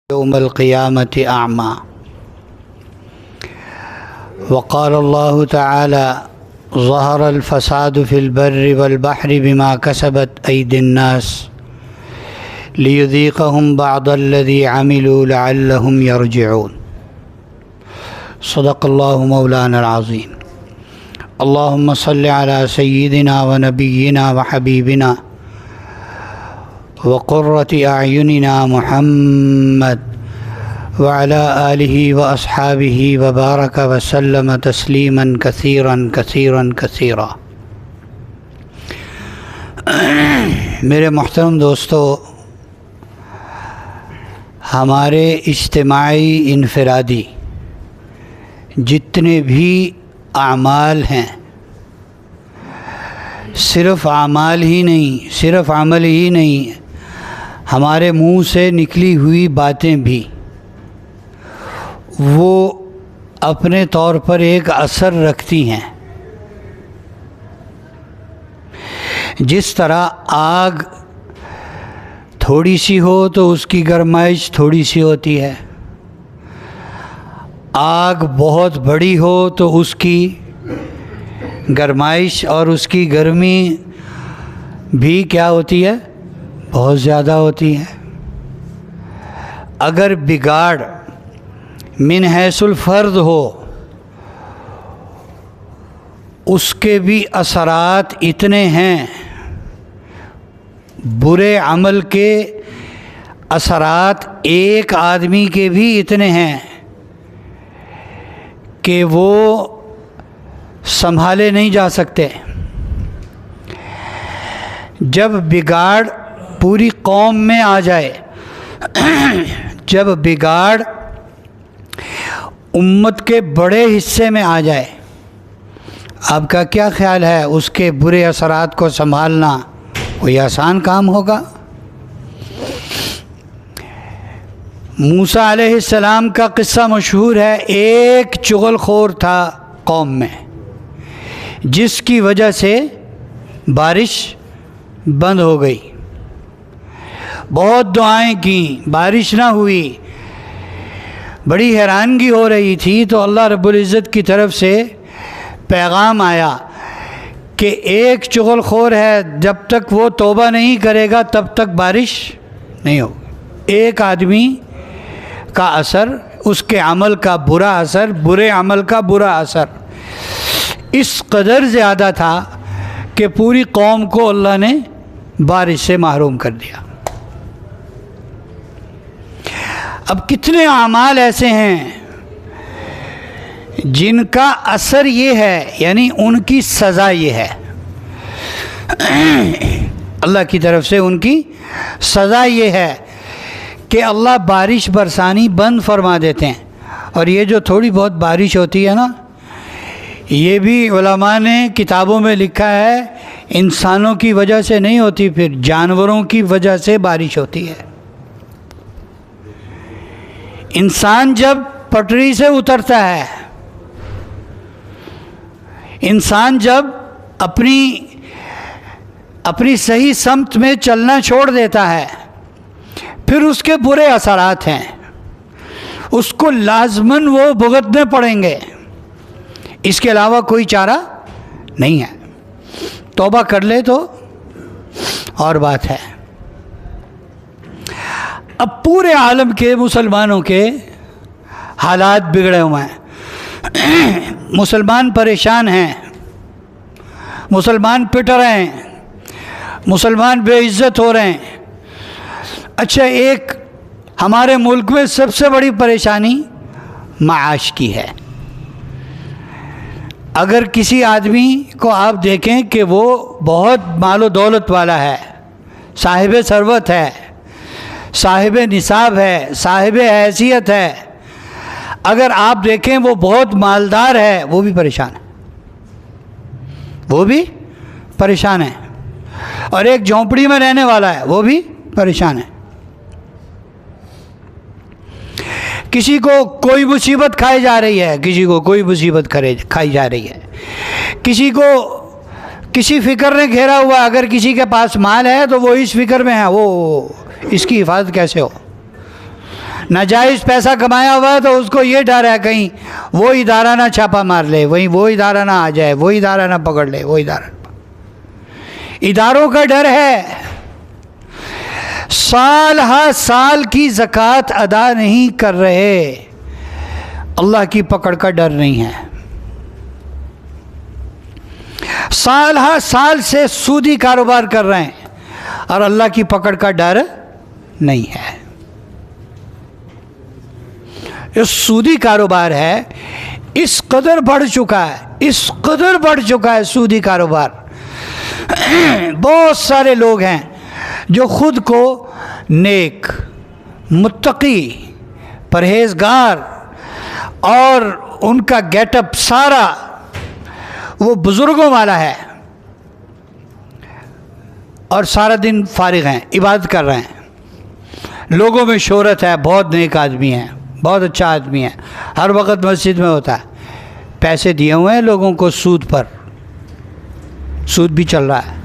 यौमल क़ियामति अअमा। वक़ाल अल्लाहु तआला ज़हरल फ़सादु फ़िल बर्रि वल बहरि बिमा कसबत अयदिन नास लियुज़ीक़हुम बअदल्लज़ी अमिलू लअल्लहुम यरजिऊन। सदक़ल्लाहु मौलानल अज़ीम। अल्लाहुम्मा सल्लि अला सय्यिदिना व नबिय्यिना व हबीबिना व क़ुर्रति अअयुनिना मुहम्मद व अला आलिहि व अस्हाबिहि व बारक व सल्लम तस्लीमन कसीरन कसीरन कसीरा। मेरे मोहतरम दोस्तों, हमारे इज्तिमाई इनफरादी जितने भी आमाल हैं, सिर्फ़ आमाल ही नहीं, सिर्फ़ अमल ही नहीं, हमारे मुंह से निकली हुई बातें भी वो अपने तौर पर एक असर रखती हैं। जिस तरह आग थोड़ी सी हो तो उसकी गर्माइश थोड़ी सी होती है, आग बहुत बड़ी हो तो उसकी गर्माइश और उसकी गर्मी भी क्या होती है, बहुत ज़्यादा होती है। अगर बिगाड़ मिन हैसुल फ़र्द हो, उसके भी असरात इतने हैं, बुरे अमल के असरात एक आदमी के भी इतने हैं कि वो संभाले नहीं जा सकते। जब बिगाड़ पूरी कौम में आ जाए, जब बिगाड़ उम्मत के बड़े हिस्से में आ जाए, आपका क्या ख्याल है उसके बुरे असरात को संभालना कोई आसान काम होगा? मूसा अलैहिस्सलाम का किस्सा मशहूर है। एक चुगलखोर था कौम में, जिसकी वजह से बारिश बंद हो गई। बहुत दुआएं की, बारिश ना हुई, बड़ी हैरानगी हो रही थी। तो अल्लाह रब्बुल इज़्ज़त की तरफ से पैगाम आया कि एक चुगलखोर है, जब तक वो तौबा नहीं करेगा तब तक बारिश नहीं होगी। एक आदमी का असर, उसके अमल का बुरा असर, बुरे अमल का बुरा असर इस कदर ज़्यादा था कि पूरी कौम को अल्लाह ने बारिश से महरूम कर दिया। अब कितने अमाल ऐसे हैं जिनका असर ये है, यानी उनकी सज़ा ये है, अल्लाह की तरफ से उनकी सज़ा ये है कि अल्लाह बारिश बरसानी बंद फरमा देते हैं। और ये जो थोड़ी बहुत बारिश होती है ना, ये भी उलमा ने किताबों में लिखा है, इंसानों की वजह से नहीं होती, फिर जानवरों की वजह से बारिश होती है। इंसान जब पटरी से उतरता है, इंसान जब अपनी सही समत में चलना छोड़ देता है, फिर उसके बुरे असरात हैं, उसको लाजमन वो भुगतने पड़ेंगे। इसके अलावा कोई चारा नहीं है। तौबा कर ले तो और बात है। अब पूरे आलम के मुसलमानों के हालात बिगड़े हुए हैं। मुसलमान परेशान हैं, मुसलमान पिट रहे हैं, मुसलमान बेइज्जत हो रहे हैं। अच्छा, एक हमारे मुल्क में सबसे बड़ी परेशानी माश की है। अगर किसी आदमी को आप देखें कि वो बहुत मालो दौलत वाला है, साहिब सरवत है, साहिब निसाब है, साहिब हैसियत है, अगर आप देखें वो बहुत मालदार है, वो भी परेशान है, वो भी परेशान है। और एक झोंपड़ी में रहने वाला है, वो भी परेशान है। किसी को कोई मुसीबत खाई जा रही है, किसी को कोई मुसीबत खाई जा रही है, किसी को किसी फ़िक्र ने घेरा हुआ। अगर किसी के पास माल है तो वो इस फिक्र में है, वो इसकी हिफाजत कैसे हो। नाजायज़ पैसा कमाया हुआ है तो उसको ये डर है कहीं वो इदारा ना छापा मार ले, वहीं वो इदारा ना आ जाए, वो इदारा ना पकड़ ले, वो इदारों का डर है। साल हर साल की ज़कात अदा नहीं कर रहे, अल्लाह की पकड़ का डर नहीं है। साल हर साल से सूदी कारोबार कर रहे हैं और अल्लाह की पकड़ का डर नहीं है। ये सूदी कारोबार है, इस कदर बढ़ चुका है, इस कदर बढ़ चुका है सूदी कारोबार। बहुत सारे लोग हैं जो खुद को नेक, मुत्तकी, परहेजगार और उनका गेटअप सारा वो बुज़ुर्गों वाला है और सारा दिन फारिग हैं, इबादत कर रहे हैं। लोगों में शोहरत है, बहुत नेक आदमी है, बहुत अच्छा आदमी है, हर वक्त मस्जिद में होता है, पैसे दिए हुए हैं लोगों को सूद पर, सूद भी चल रहा है।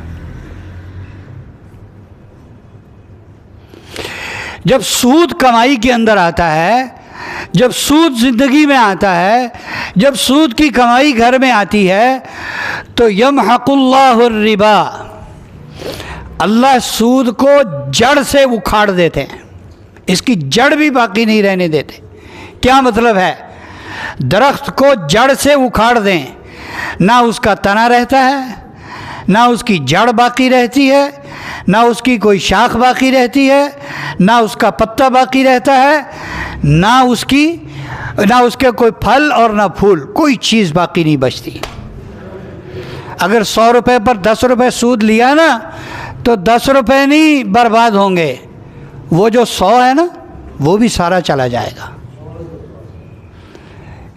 जब सूद कमाई के अंदर आता है, जब सूद ज़िंदगी में आता है, जब सूद की कमाई घर में आती है, तो यमहकुल्लाहु रिबा, अल्लाह सूद को जड़ से उखाड़ देते हैं, इसकी जड़ भी बाकी नहीं रहने देते। क्या मतलब है? दरख्त को जड़ से उखाड़ दें, ना उसका तना रहता है, ना उसकी जड़ बाकी रहती है, ना उसकी कोई शाख बाकी रहती है, ना उसका पत्ता बाकी रहता है, ना उसके कोई फल और ना फूल, कोई चीज़ बाकी नहीं बचती। अगर 100 रुपये पर 10 रुपये सूद लिया ना तो 10 रुपये नहीं बर्बाद होंगे, वो जो 100 है ना वो भी सारा चला जाएगा।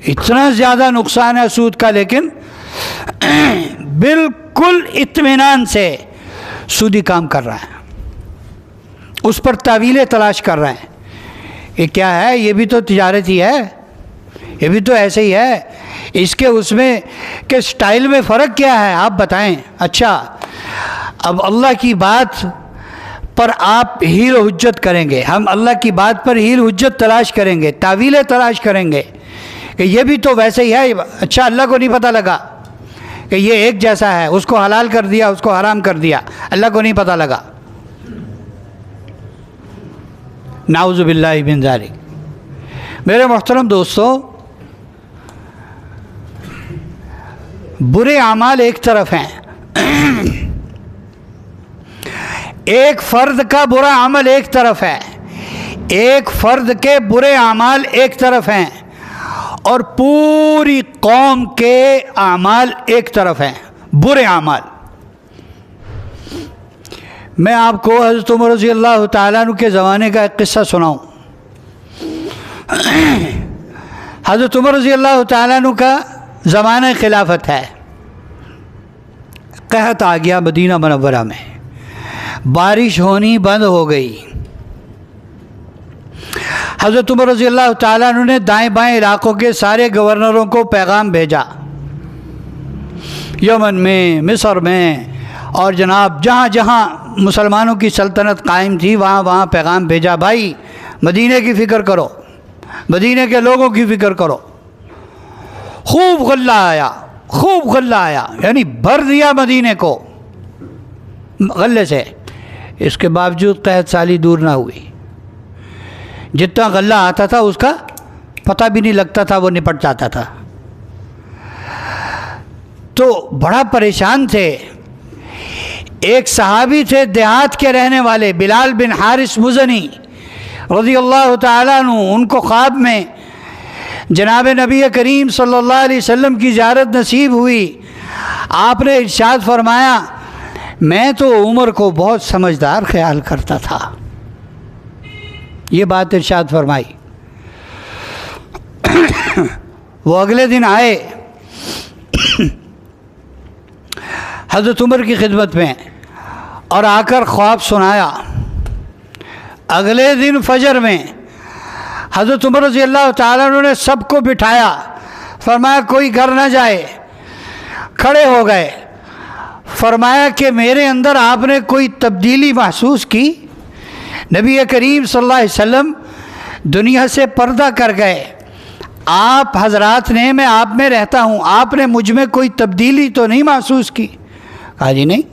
इतना ज़्यादा नुकसान है सूद का, लेकिन बिल्कुल इत्मीनान से सूदी काम कर रहा है, उस पर तावीलें तलाश कर रहे हैं। ये क्या है? ये भी तो तिजारत ही है, ये भी तो ऐसे ही है। इसके उसमें के स्टाइल में फ़र्क क्या है आप बताएं। अच्छा, अब अल्लाह की बात पर आप हील हुज्जत करेंगे, हम अल्लाह की बात पर हील हुज्जत तलाश करेंगे, तावीलें तलाश करेंगे कि ये भी तो वैसे ही है। अच्छा, अल्लाह को नहीं पता लगा कि ये एक जैसा है, उसको हलाल कर दिया, उसको हराम कर दिया, अल्लाह को नहीं पता लगा। नाउज़ु बिल्लाहि मिन ज़ालिक। मेरे मोहतरम दोस्तों, बुरे अमाल एक तरफ हैं, एक फ़र्द का बुरा अमल एक तरफ है, एक फ़र्द के बुरे अमाल एक तरफ हैं और पूरी कौम के अमाल एक तरफ हैं, बुरे अमाल। मैं आपको हज़रत उमर रज़ियल्लाहु ताला अन्हु के ज़माने का एक किस्सा सुनाऊँ। हज़रत उमर रज़ियल्लाहु ताला अन्हु का ज़माना खिलाफत है, कहत आ गया मदीना मुनव्वरा में, बारिश होनी बंद हो गई। हज़रत उमर रज़ियल्लाहु ताला अन्हु ने दाएं बाएं इलाक़ों के सारे गवर्नरों को पैगाम भेजा, यमन में, मिस्र में और जनाब जहाँ जहाँ मुसलमानों की सल्तनत कायम थी वहाँ वहाँ पैगाम भेजा, भाई मदीने की फ़िक्र करो, मदीने के लोगों की फ़िक्र करो। खूब गल्ला आया, खूब गल्ला आया, यानी भर दिया मदीने को गल्ले से। इसके बावजूद कहत साली दूर ना हुई, जितना गल्ला आता था उसका पता भी नहीं लगता था, वो निपट जाता था। तो बड़ा परेशान थे। एक सहाबी थे देहात के रहने वाले, बिलाल बिन हारिस मुज़नी रज़ियल्लाहु ताला अन्हु, उनको ख्वाब में जनाब नबी करीम सल्लल्लाहु अलैहि वसल्लम की ज़ियारत नसीब हुई। आपने इरशाद फरमाया, मैं तो उमर को बहुत समझदार ख्याल करता था। ये बात इरशाद फरमाई। वो अगले दिन आए हज़रत उमर की खिदमत में और आकर ख्वाब सुनाया। अगले दिन फजर में हज़रत उमर रज़ियल्लाहु ताला अन्हु ने सबको बिठाया, फरमाया कोई घर ना जाए। खड़े हो गए, फरमाया कि मेरे अंदर आपने कोई तब्दीली महसूस की? नबी करीम सल्लल्लाहु अलैहि वसल्लम दुनिया से पर्दा कर गए। आप हजरात ने, मैं आप में रहता हूँ, आपने मुझ में कोई तब्दीली तो नहीं महसूस की? कहा जी नहीं,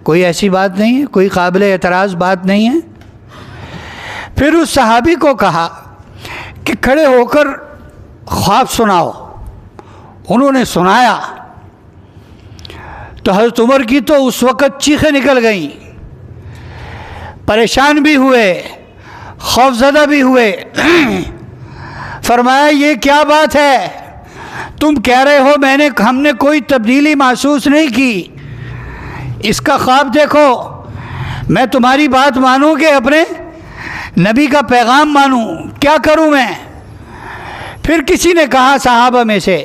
कोई ऐसी बात नहीं है, कोई काबिल एतराज़ बात नहीं है। फिर उस सहाबी को कहा कि खड़े होकर ख्वाब सुनाओ। उन्होंने सुनाया तो हज़रत उमर की तो उस वक़्त चीखें निकल गईं, परेशान भी हुए, खौफज़दा भी हुए। फरमाया ये क्या बात है, तुम कह रहे हो हमने कोई तब्दीली महसूस नहीं की, इसका ख्वाब देखो। मैं तुम्हारी बात मानूं कि अपने नबी का पैगाम मानूं, क्या करूं मैं? फिर किसी ने कहा सहाबा में से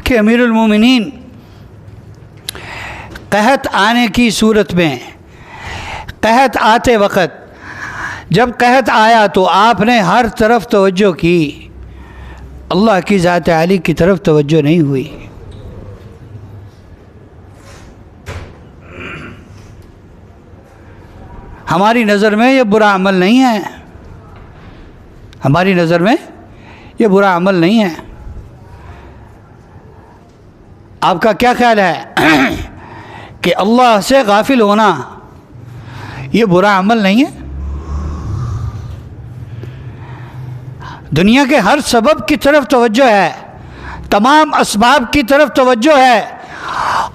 कि अमीरुल मोमिनीन, कहत आने की सूरत में, कहत आते वक़्त जब कहत आया तो आपने हर तरफ तवज्जो की, अल्लाह की ज़ात आली की तरफ तवज्जो नहीं हुई। हमारी नज़र में ये बुरा अमल नहीं है, हमारी नज़र में ये बुरा अमल नहीं है। आपका क्या ख्याल है कि अल्लाह से गाफिल होना ये बुरा अमल नहीं है? दुनिया के हर सबब की तरफ तवज्जो है, तमाम असबाब की तरफ तवज्जो है,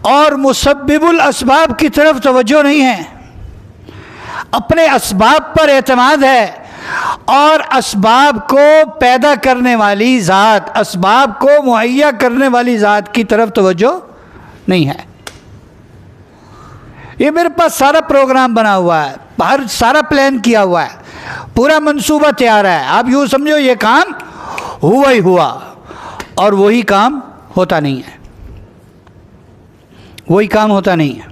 और मुसब्बिबुल असबाब की तरफ तवज्जो नहीं है। अपने असबाब पर एतमाद है, और असबाब को पैदा करने वाली ज़ात, असबाब को मुहैया करने वाली ज़ात की तरफ तवज्जो नहीं है। ये मेरे पास सारा प्रोग्राम बना हुआ है, हर सारा प्लान किया हुआ है, पूरा मंसूबा तैयार है। आप यूँ समझो ये काम हुआ ही हुआ, और वही काम होता नहीं है, वही काम होता नहीं है।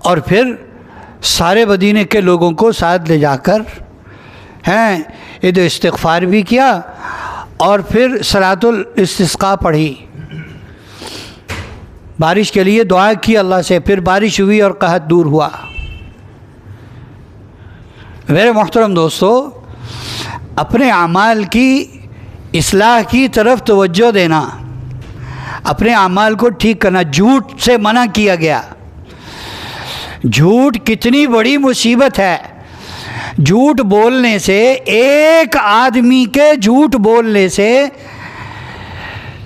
और फिर सारे मदीने के लोगों को साथ ले जाकर हैं इधर इस्तिग़फ़ार भी किया, और फिर सलातुल इस्तिस्क़ा पढ़ी, बारिश के लिए दुआ की अल्लाह से। फिर बारिश हुई और कहत दूर हुआ। मेरे मोहतरम दोस्तों, अपने अमाल की इस्लाह की तरफ तवज्जो देना, अपने अमाल को ठीक करना। झूठ से मना किया गया। झूठ कितनी बड़ी मुसीबत है। झूठ बोलने से, एक आदमी के झूठ बोलने से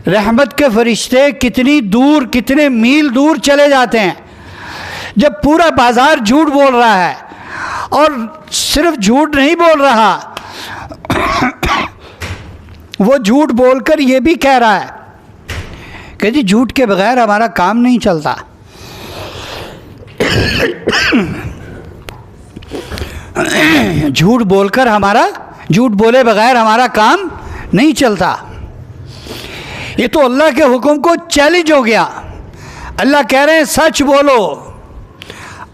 रहमत के फरिश्ते कितनी दूर, कितने मील दूर चले जाते हैं। जब पूरा बाजार झूठ बोल रहा है, और सिर्फ झूठ नहीं बोल रहा, वो झूठ बोलकर ये भी कह रहा है कि जी झूठ के बगैर हमारा काम नहीं चलता। झूठ बोलकर हमारा, झूठ बोले बगैर हमारा काम नहीं चलता। ये तो अल्लाह के हुक्म को चैलेंज हो गया। अल्लाह कह रहे हैं सच बोलो,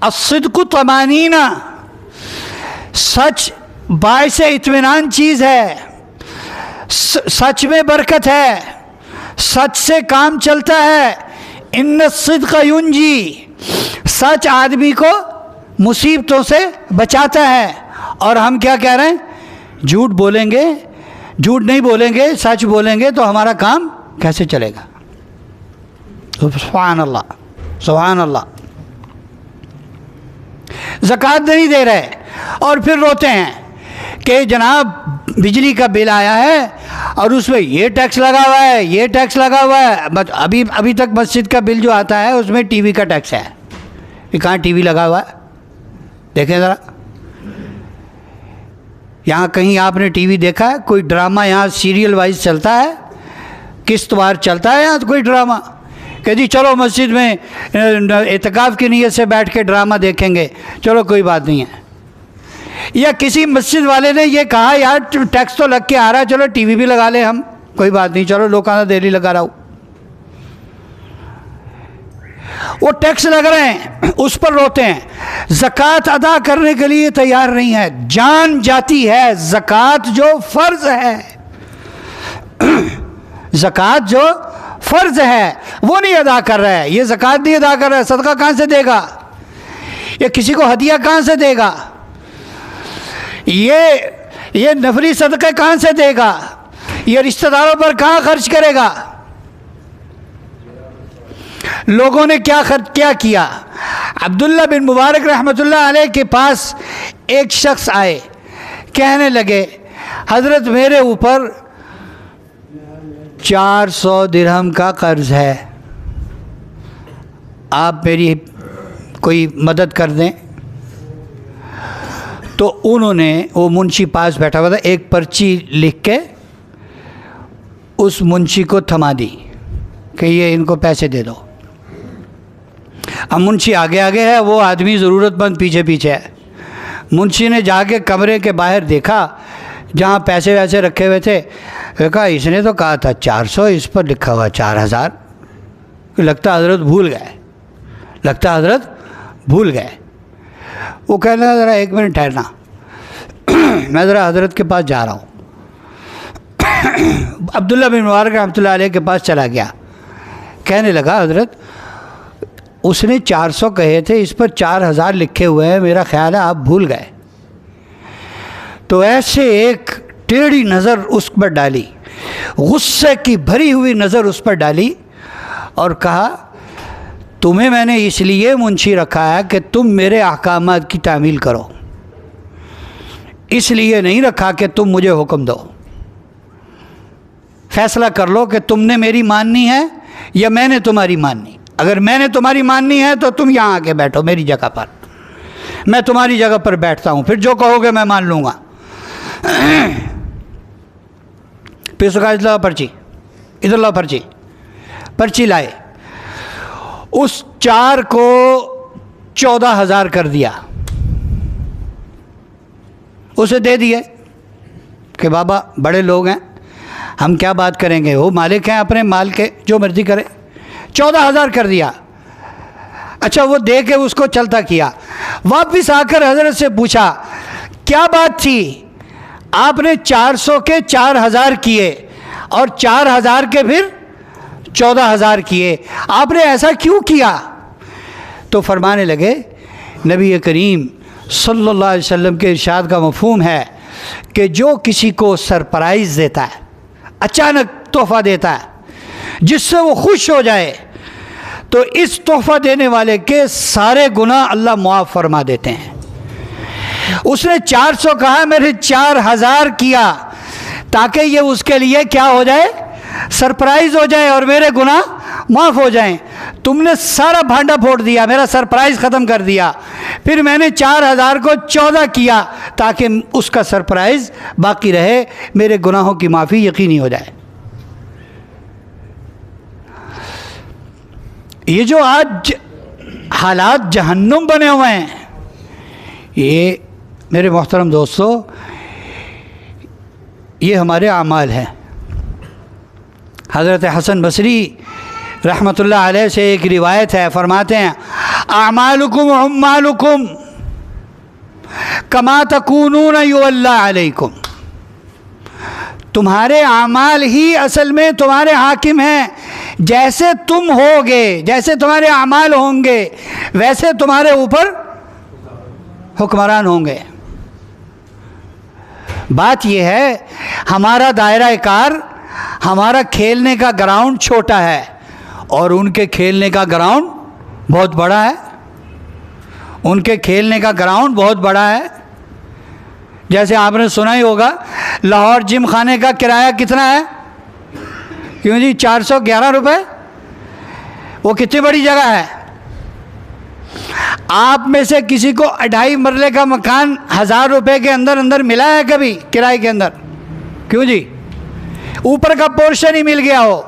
अस्सिद्क़ु तमानीना, सच बाइसे इत्मीनान चीज़ है, सच में बरकत है, सच से काम चलता है। इन्न सिद्क़ युंजी, सच आदमी को मुसीबतों से बचाता है। और हम क्या कह रहे हैं? झूठ बोलेंगे, झूठ नहीं बोलेंगे, सच बोलेंगे तो हमारा काम कैसे चलेगा? सुभान अल्लाह, सुभान अल्लाह। ज़कात नहीं दे रहे और फिर रोते हैं कि जनाब बिजली का बिल आया है और उसमें ये टैक्स लगा हुआ है, ये टैक्स लगा हुआ है। बट अभी तक मस्जिद का बिल जो आता है उसमें टीवी का टैक्स है। ये कहाँ टीवी लगा हुआ है? देखें ज़रा, यहाँ कहीं आपने टीवी देखा है? कोई ड्रामा यहाँ सीरियल वाइज चलता है, किस्तवार चलता है यहाँ तो कोई ड्रामा कि जी चलो मस्जिद में एतकाफ़ की नीयत से बैठ के ड्रामा देखेंगे, चलो कोई बात नहीं है। या किसी मस्जिद वाले ने ये कहा यार टैक्स तो लग के आ रहा है, चलो टीवी भी लगा ले हम, कोई बात नहीं, चलो लोकाना देरी लगा रहा हूँ। वो टैक्स लग रहे हैं, उस पर रोते हैं। ज़कात अदा करने के लिए तैयार नहीं है, जान जाती है। ज़कात जो फ़र्ज़ है, ज़कात जो फ़र्ज़ है वो नहीं अदा कर रहा है। ये ज़कात नहीं अदा कर रहा है, सदका कहाँ से देगा? ये किसी को हदिया कहाँ से देगा? ये नफली सदक़े कहाँ से देगा? ये रिश्तेदारों पर कहाँ खर्च करेगा? लोगों ने क्या किया? अब्दुल्ला बिन मुबारक रहमतुल्लाह अलैह के पास एक शख्स आए, कहने लगे हज़रत मेरे ऊपर 400 दिरहम का कर्ज़ है, आप मेरी कोई मदद कर दें। तो उन्होंने, वो मुंशी पास बैठा हुआ था, एक पर्ची लिख के उस मुंशी को थमा दी कि ये इनको पैसे दे दो। अब मुंशी आगे आगे है, वो आदमी ज़रूरतमंद पीछे पीछे है। मुंशी ने जाके कमरे के बाहर देखा जहाँ पैसे वैसे रखे हुए थे, देखा इसने तो कहा था 400, इस पर लिखा हुआ 4000। लगता हज़रत भूल गए। वो कह रहा ज़रा 1 मिनट ठहरना, मैं ज़रा हज़रत के पास जा रहा हूँ। अब्दुल्ला बिन मुबारक रहमतुल्लाह अलैह के पास चला गया, कहने लगा हज़रत उसने 400 कहे थे, इस पर 4000 लिखे हुए हैं, मेरा ख्याल है आप भूल गए। तो ऐसे एक टेढ़ी नज़र उस पर डाली, गुस्से की भरी हुई नज़र उस पर डाली और कहा तुम्हें मैंने इसलिए मुंशी रखा है कि तुम मेरे अहकामात की तामील करो, इसलिए नहीं रखा कि तुम मुझे हुक्म दो। फैसला कर लो कि तुमने मेरी माननी है या मैंने तुम्हारी माननी। अगर मैंने तुम्हारी माननी है तो तुम यहाँ आके बैठो मेरी जगह पर, मैं तुम्हारी जगह पर बैठता हूँ, फिर जो कहोगे मैं मान लूँगा। फिर उसका इधर पर्ची, इधर ला पर्ची लाए, उस 4 को 14,000 कर दिया, उसे दे दिए कि बाबा बड़े लोग हैं, हम क्या बात करेंगे, वो मालिक हैं अपने माल के, जो मर्जी करे। 14,000 कर दिया। अच्छा, वो दे के उसको चलता किया। वापस आकर हजरत से पूछा क्या बात थी, आपने 400 के 4,000 किए और 4,000 के फिर 14,000 किए, आपने ऐसा क्यों किया? तो फरमाने लगे नबी करीम सल्लल्लाहु अलैहि वसल्लम के इरशाद का मफ़हूम है कि जो किसी को सरप्राइज़ देता है, अचानक तोहफ़ा देता है जिससे वो खुश हो जाए, तो इस तोहफ़ा देने वाले के सारे गुनाह अल्लाह मुआफ़ फरमा देते हैं। उसने 400 कहा, मैंने 4,000 किया ताकि ये उसके लिए क्या हो जाए, सरप्राइज़ हो जाए और मेरे गुनाह माफ़ हो जाएं। तुमने सारा भांडा फोड़ दिया, मेरा सरप्राइज़ ख़त्म कर दिया, फिर मैंने 4,000 को 14 किया ताकि उसका सरप्राइज़ बाकी रहे, मेरे गुनाहों की माफ़ी यकीनी हो जाए। ये जो आज हालात जहन्नुम बने हुए हैं, ये मेरे मोहतरम दोस्तों, ये हमारे आमाल हैं। हज़रत हसन बसरी रहमतुल्लाह अलैह से एक रिवायत है, फरमाते हैं आमालुकुम उम्मालुकुम कमा तकूनून युवल्ला अलैकुम, तुम्हारे आमाल ही असल में तुम्हारे हाकिम हैं। जैसे तुम होगे, जैसे तुम्हारे आमाल होंगे, वैसे तुम्हारे ऊपर हुक्मरान होंगे। बात यह है, हमारा दायरा कार, हमारा खेलने का ग्राउंड छोटा है और उनके खेलने का ग्राउंड बहुत बड़ा है। उनके खेलने का ग्राउंड बहुत बड़ा है। जैसे आपने सुना ही होगा, लाहौर जिम खाने का किराया कितना है? क्यों जी, 411 रुपये। वो कितनी बड़ी जगह है। आप में से किसी को 2.5 मरले का मकान 1,000 रुपये के अंदर अंदर मिला है कभी किराए के अंदर? क्यों जी, ऊपर का पोर्शन ही मिल गया हो?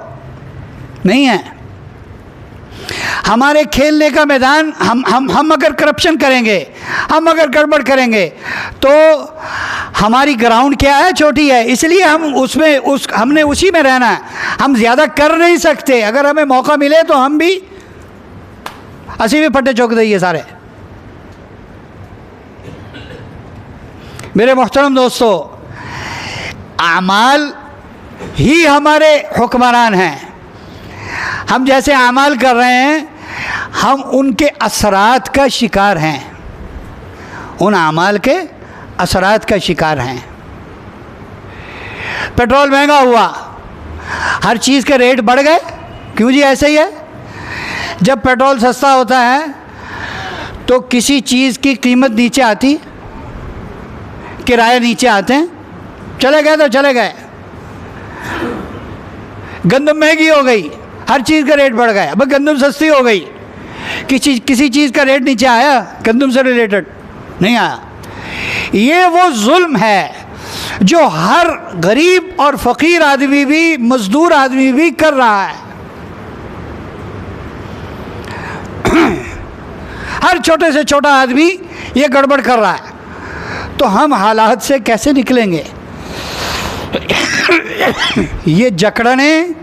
नहीं है। हमारे खेलने का मैदान, हम अगर करप्शन करेंगे, हम अगर गड़बड़ करेंगे तो हमारी ग्राउंड क्या है, छोटी है। इसलिए हम हमने उसी में रहना है। हम ज़्यादा कर नहीं सकते। अगर हमें मौका मिले तो हम भी 80 में फटे चौक देंगे सारे। मेरे मोहतरम दोस्तों, आमाल ही हमारे हुक्मरान हैं। हम जैसे आमाल कर रहे हैं, हम उनके असरात का शिकार हैं। उन अमाल के असरात का शिकार हैं। पेट्रोल महंगा हुआ, हर चीज़ के रेट बढ़ गए। क्यों जी? ऐसे ही है। जब पेट्रोल सस्ता होता है तो किसी चीज़ की कीमत नीचे आती, किराए नीचे आते हैं, चले गए तो चले गए। गंदम महंगी हो गई, हर चीज़ का रेट बढ़ गया। अब गंदम सस्ती हो गई, किसी चीज़ का रेट नीचे आया गंदम से रिलेटेड? नहीं आया। ये वो जुल्म है जो हर गरीब और फ़कीर आदमी भी, मज़दूर आदमी भी कर रहा है। हर छोटे से छोटा आदमी ये गड़बड़ कर रहा है। तो हम हालात से कैसे निकलेंगे? ये जकड़ने,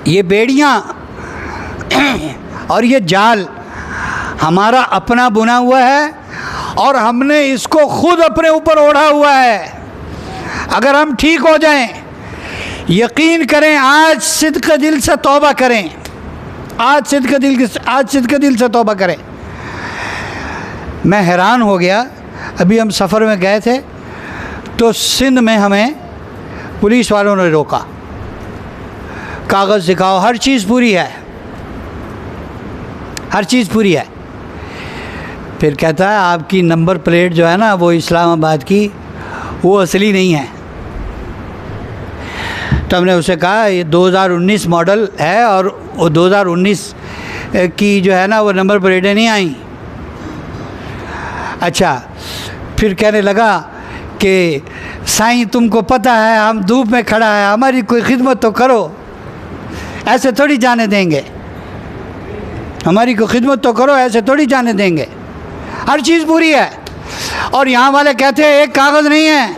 ये बेड़ियाँ और ये जाल हमारा अपना बुना हुआ है और हमने इसको खुद अपने ऊपर ओढ़ा हुआ है। अगर हम ठीक हो जाएं, यकीन करें, आज सिद्क़ दिल से तौबा करें, आज सिद्क़ दिल से तौबा करें। मैं हैरान हो गया, अभी हम सफ़र में गए थे तो सिंध में हमें पुलिस वालों ने रोका, कागज़ दिखाओ, हर चीज़ पूरी है, हर चीज़ पूरी है। फिर कहता है आपकी नंबर प्लेट जो है ना वो इस्लामाबाद की, वो असली नहीं है। तो हमने उसे कहा ये 2019 मॉडल है और वो 2019 की जो है ना वो नंबर प्लेटें नहीं आई। अच्छा, फिर कहने लगा कि साईं तुमको पता है हम धूप में खड़ा है, हमारी कोई खिदमत तो करो, ऐसे थोड़ी जाने देंगे, हमारी कोई खिदमत तो करो, ऐसे थोड़ी जाने देंगे। हर चीज़ पूरी है। और यहाँ वाले कहते हैं एक कागज़ नहीं है।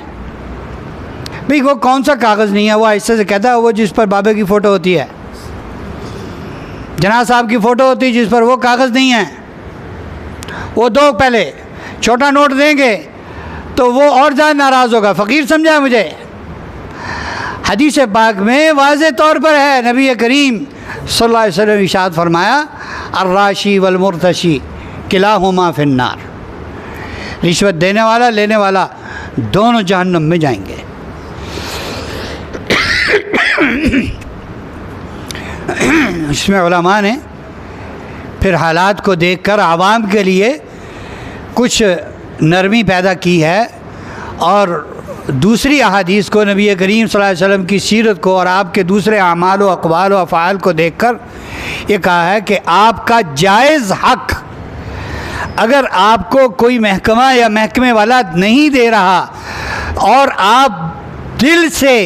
भाई वो कौन सा कागज़ नहीं है? वो ऐसे से कहता है वो जिस पर बाबे की फ़ोटो होती है, जना साहब की फ़ोटो होती है जिस पर, वो कागज़ नहीं है। वो दो पहले छोटा नोट देंगे तो वो और ज़्यादा नाराज़ होगा। फ़कीर समझा मुझे? हदीस पाक में वाज़े तौर पर है, नबी करीम सल्लल्लाहु अलैहि वसल्लम इरशाद फरमाया, अर्राशी वल मुर्तशी किलाहुमा फिन्नार। रिश्वत देने वाला लेने वाला दोनों जहन्नम में जाएंगे। इसमें उलमा ने फिर हालात को देखकर आवाम के लिए कुछ नरमी पैदा की है और दूसरी अहादीस को, नबी करीम सल्लल्लाहु अलैहि वसल्लम की सीरत को और आपके दूसरे अमाल व अक़वाल व अफ़आल को देखकर ये कहा है कि आपका जायज़ हक़ अगर आपको कोई महकमा या महकमे वाला नहीं दे रहा और आप दिल से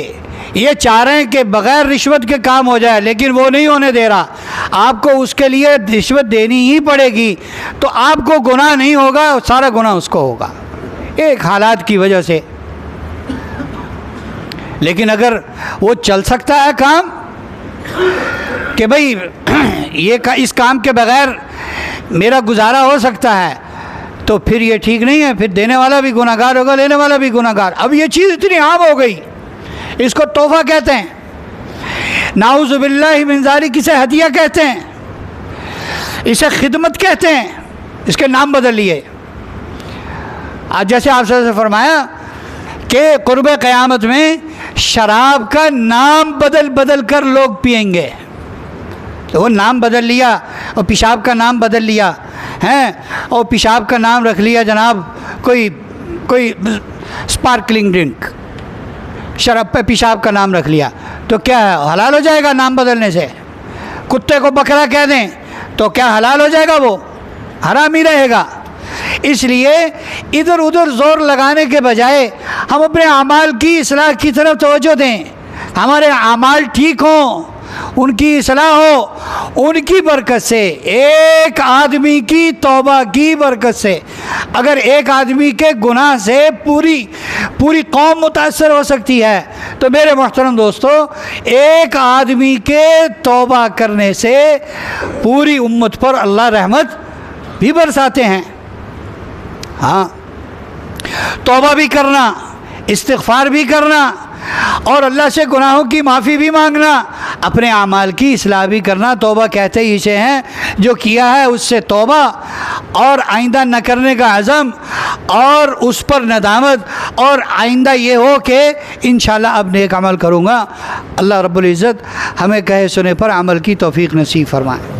ये चाह रहे हैं कि बग़ैर रिश्वत के काम हो जाए, लेकिन वो नहीं होने दे रहा, आपको उसके लिए रिश्वत देनी ही पड़ेगी, तो आपको गुनाह नहीं होगा, सारा गुनाह उसको होगा एक हालात की वजह से। लेकिन अगर वो चल सकता है काम कि भाई इस काम के बग़ैर मेरा गुजारा हो सकता है, तो फिर ये ठीक नहीं है। फिर देने वाला भी गुनाहगार होगा, लेने वाला भी गुनाहगार। अब ये चीज़ इतनी आम हो गई, इसको तोहफ़ा कहते हैं, नाउज़ु बिल्लाहि मिन ज़ालिक इसे हदिया कहते हैं, इसे खिदमत कहते हैं, इसके नाम बदल लिए। आज जैसे आपसे फरमाया कि क़ुर्ब क़यामत में शराब का नाम बदल बदल कर लोग पिएंगे, तो वो नाम बदल लिया और पेशाब का नाम बदल लिया हैं, और पेशाब का नाम रख लिया जनाब कोई स्पार्कलिंग ड्रिंक, शराब पे पेशाब का नाम रख लिया, तो क्या है हलाल हो जाएगा नाम बदलने से? कुत्ते को बकरा कह दें तो क्या हलाल हो जाएगा? वो हराम ही रहेगा। इसलिए इधर उधर ज़ोर लगाने के बजाय हम अपने अमाल की इस्लाह की तरफ तवज्जो दें, हमारे अमाल ठीक हों, उनकी इस्लाह हो, उनकी बरकत से, एक आदमी की तौबा की बरकत से। अगर एक आदमी के गुनाह से पूरी कौम मुतासर हो सकती है, तो मेरे मोहतरम दोस्तों, एक आदमी के तौबा करने से पूरी उम्मत पर अल्लाह रहमत भी बरसाते हैं। हाँ, तौबा भी करना, इस्तिग़फ़ार भी करना और अल्लाह से गुनाहों की माफ़ी भी मांगना, अपने अमाल की इस्लाह भी करना। तौबा कहते ही इसे हैं, जो किया है उससे तौबा और आइंदा न करने का अज़म और उस पर नदामत, और आइंदा ये हो कि इंशाअल्लाह अब नेक अमल करूँगा। अल्लाह रब्बुल इज़्ज़त हमें कहे सुने पर अमल की तौफीक नसीब फरमाए।